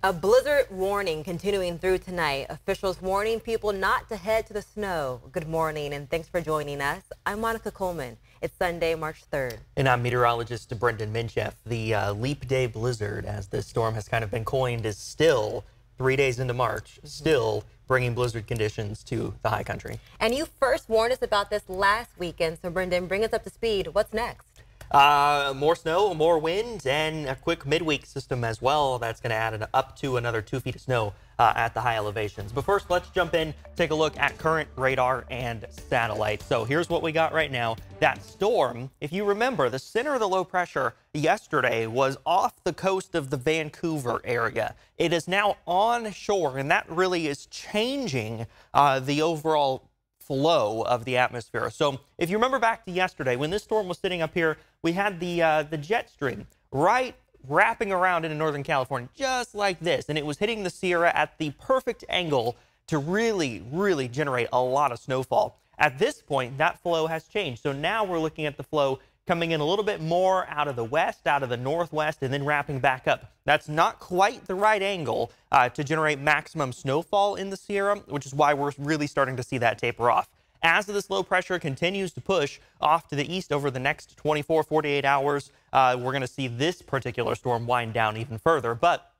A blizzard warning continuing through tonight. Officials warning people not to head to the snow. Good morning and thanks for joining us. I'm Monica Coleman. It's Sunday, March 3rd. And I'm meteorologist Brendan Minchef. The leap day blizzard, as this storm has kind of been coined, is still 3 days into March, still bringing blizzard conditions to the high country. And you first warned us about this last weekend. So Brendan, bring us up to speed. What's next? More snow, more wind, and a quick midweek system as well. That's going to add up to another 2 feet of snow at the high elevations. But first, let's jump in, take a look at current radar and satellite. So here's what we got right now. That storm, if you remember, the center of the low pressure yesterday was off the coast of the Vancouver area. It is now on shore, and that really is changing the overall flow of the atmosphere. So if you remember back to yesterday, when this storm was sitting up here, we had the jet stream right wrapping around into Northern California, just like this. And it was hitting the Sierra at the perfect angle to really generate a lot of snowfall. At this point, that flow has changed. So now we're looking at the flow coming in a little bit more out of the west, out of the northwest, and then wrapping back up. That's not quite the right angle to generate maximum snowfall in the Sierra, which is why we're really starting to see that taper off. As this low pressure continues to push off to the east over the next 24, 48 hours, we're going to see this particular storm wind down even further. But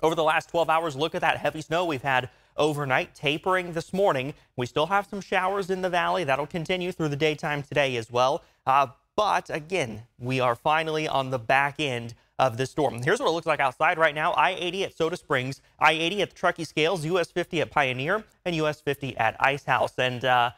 over the last 12 hours, look at that heavy snow we've had overnight, tapering this morning. We still have some showers in the valley. That'll continue through the daytime today as well. But again, we are finally on the back end of this storm. Here's what it looks like outside right now. I-80 at Soda Springs, I-80 at the Truckee Scales, US 50 at Pioneer, and US 50 at Ice House. And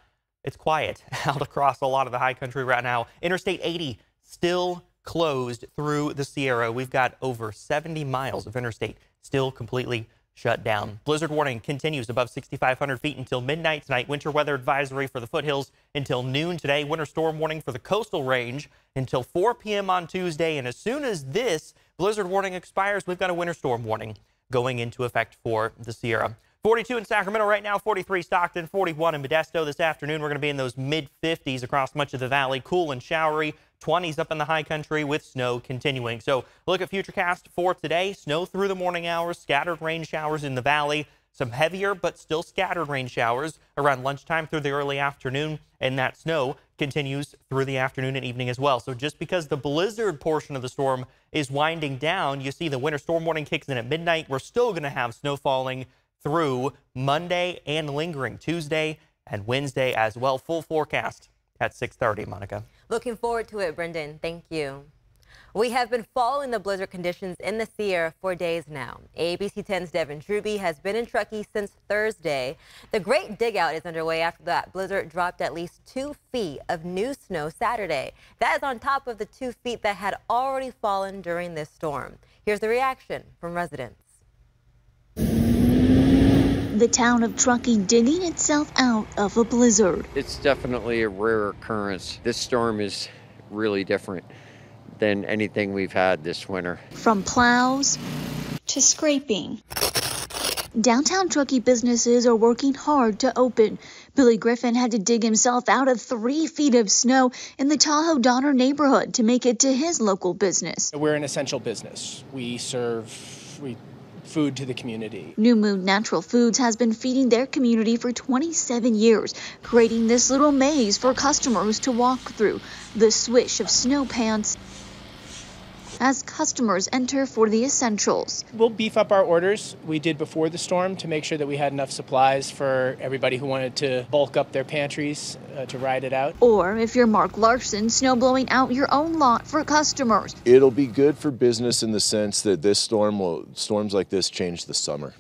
it's quiet out across a lot of the high country right now. Interstate 80 still closed through the Sierra. We've got over 70 miles of interstate still completely shut down. Blizzard warning continues above 6,500 feet until midnight tonight. Winter weather advisory for the foothills until noon today. Winter storm warning for the coastal range until 4 p.m. on Tuesday. And as soon as this blizzard warning expires, we've got a winter storm warning going into effect for the Sierra. 42 in Sacramento right now, 43 Stockton, 41 in Modesto. This afternoon, we're going to be in those mid-50s across much of the valley. Cool and showery. 20s up in the high country with snow continuing. So look at Futurecast for today. Snow through the morning hours, scattered rain showers in the valley, some heavier but still scattered rain showers around lunchtime through the early afternoon, and that snow continues through the afternoon and evening as well. So just because the blizzard portion of the storm is winding down, you see the winter storm warning kicks in at midnight. We're still going to have snow falling through Monday and lingering Tuesday and Wednesday as well. Full forecast at 6:30, Monica. Looking forward to it, Brendan. Thank you. We have been following the blizzard conditions in the Sierra for days now. ABC 10's Devin Truby has been in Truckee since Thursday. The Great Digout is underway after that blizzard dropped at least 2 feet of new snow Saturday. That is on top of the 2 feet that had already fallen during this storm. Here's the reaction from residents. The town of Truckee digging itself out of a blizzard. It's definitely a rare occurrence. This storm is really different than anything we've had this winter. From plows to scraping, downtown Truckee businesses are working hard to open. Billy Griffin had to dig himself out of 3 feet of snow in the Tahoe Donner neighborhood to make it to his local business. We're an essential business. We serve food to the community. New Moon Natural Foods has been feeding their community for 27 years, creating this little maze for customers to walk through. The swish of snow pants as customers enter for the essentials. We'll beef up our orders we did before the storm to make sure that we had enough supplies for everybody who wanted to bulk up their pantries to ride it out. Or if you're Mark Larson, snow blowing out your own lot for customers. It'll be good for business in the sense that storms like this change the summer.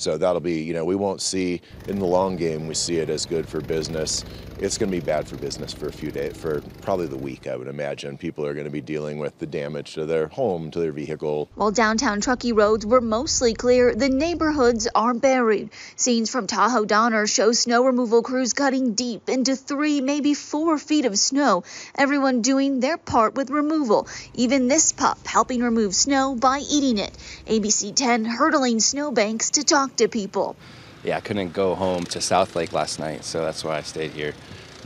So that'll be, we won't see in the long game, we see it as good for business. It's going to be bad for business for a few days, for probably the week, I would imagine. People are going to be dealing with the damage to their home, to their vehicle. While downtown Truckee roads were mostly clear, the neighborhoods are buried. Scenes from Tahoe Donner show snow removal crews cutting deep into 3, maybe 4 feet of snow. Everyone doing their part with removal. Even this pup helping remove snow by eating it. ABC 10 hurdling snowbanks to talk to people. Yeah, I couldn't go home to South Lake last night, so that's why I stayed here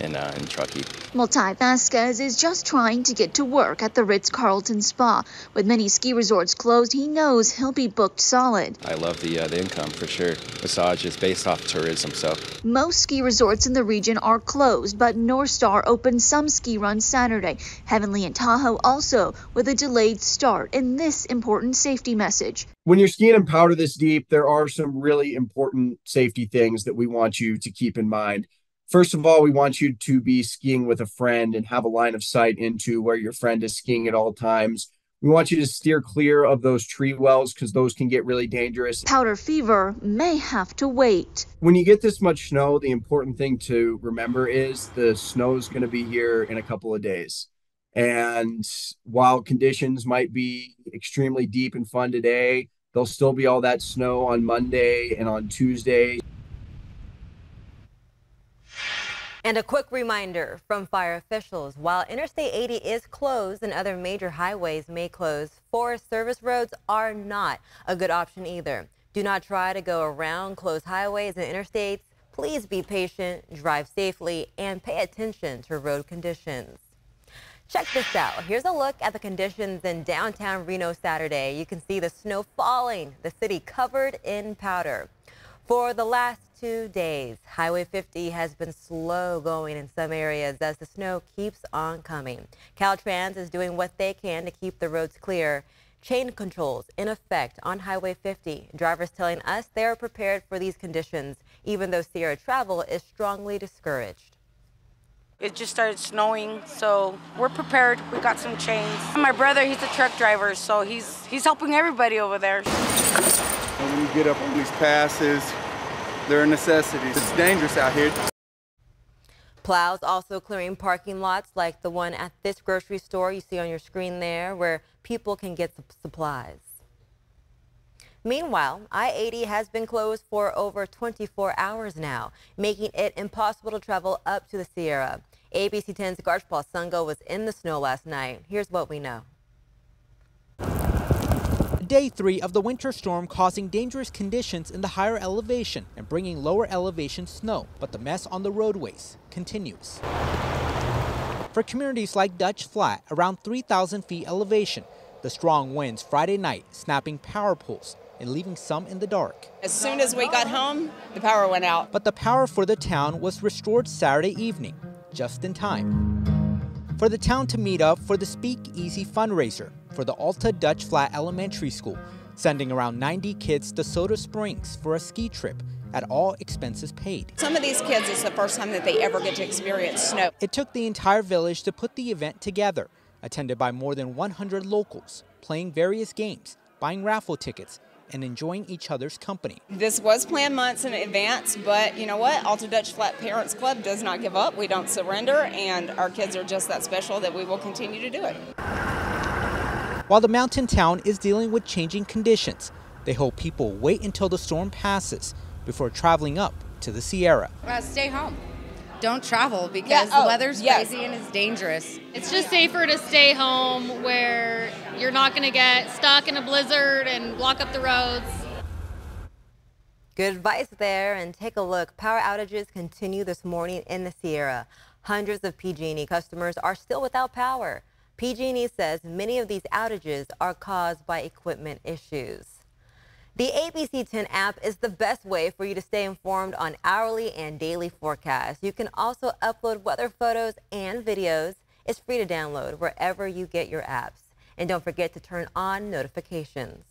in Truckee. Well, Ty Vasquez is just trying to get to work at the Ritz-Carlton Spa. With many ski resorts closed, he knows he'll be booked solid. I love the income for sure. Massage is based off tourism, so. Most ski resorts in the region are closed, but North Star opened some ski runs Saturday. Heavenly and Tahoe also with a delayed start in this important safety message. When you're skiing in powder this deep, there are some really important safety things that we want you to keep in mind. First of all, we want you to be skiing with a friend and have a line of sight into where your friend is skiing at all times. We want you to steer clear of those tree wells because those can get really dangerous. Powder fever may have to wait. When you get this much snow, the important thing to remember is the snow is going to be here in a couple of days. And while conditions might be extremely deep and fun today, there'll still be all that snow on Monday and on Tuesday. And a quick reminder from fire officials, while Interstate 80 is closed and other major highways may close, Forest Service roads are not a good option either. Do not try to go around closed highways and interstates. Please be patient, drive safely, and pay attention to road conditions. Check this out. Here's a look at the conditions in downtown Reno Saturday. You can see the snow falling, the city covered in powder. For the last 2 days, Highway 50 has been slow going in some areas as the snow keeps on coming. Caltrans is doing what they can to keep the roads clear. Chain controls in effect on Highway 50. Drivers telling us they are prepared for these conditions, even though Sierra travel is strongly discouraged. It just started snowing, so we're prepared. We got some chains. My brother, he's a truck driver, so he's helping everybody over there. When you get up on these passes, they're a necessity. It's dangerous out here. Plows also clearing parking lots like the one at this grocery store you see on your screen there, where people can get supplies. Meanwhile, I-80 has been closed for over 24 hours now, making it impossible to travel up to the Sierra. ABC 10's Garchpaul Sungo was in the snow last night. Here's what we know. Day 3 of the winter storm causing dangerous conditions in the higher elevation and bringing lower elevation snow, but the mess on the roadways continues. For communities like Dutch Flat, around 3,000 feet elevation, the strong winds Friday night snapping power poles and leaving some in the dark. As soon as we got home, the power went out. But the power for the town was restored Saturday evening, just in time for the town to meet up for the Speak Easy fundraiser for the Alta Dutch Flat Elementary School, sending around 90 kids to Soda Springs for a ski trip at all expenses paid. Some of these kids, it's the first time that they ever get to experience snow. It took the entire village to put the event together, attended by more than 100 locals, playing various games, buying raffle tickets, and enjoying each other's company. This was planned months in advance, but you know what? Alta Dutch Flat Parents Club does not give up. We don't surrender, and our kids are just that special that we will continue to do it. While the mountain town is dealing with changing conditions, they hope people wait until the storm passes before traveling up to the Sierra. Stay home. Don't travel because the weather's crazy and it's dangerous. It's just safer to stay home where you're not going to get stuck in a blizzard and block up the roads. Good advice there, and take a look. Power outages continue this morning in the Sierra. Hundreds of PG&E customers are still without power. PG&E says many of these outages are caused by equipment issues. The ABC 10 app is the best way for you to stay informed on hourly and daily forecasts. You can also upload weather photos and videos. It's free to download wherever you get your apps. And don't forget to turn on notifications.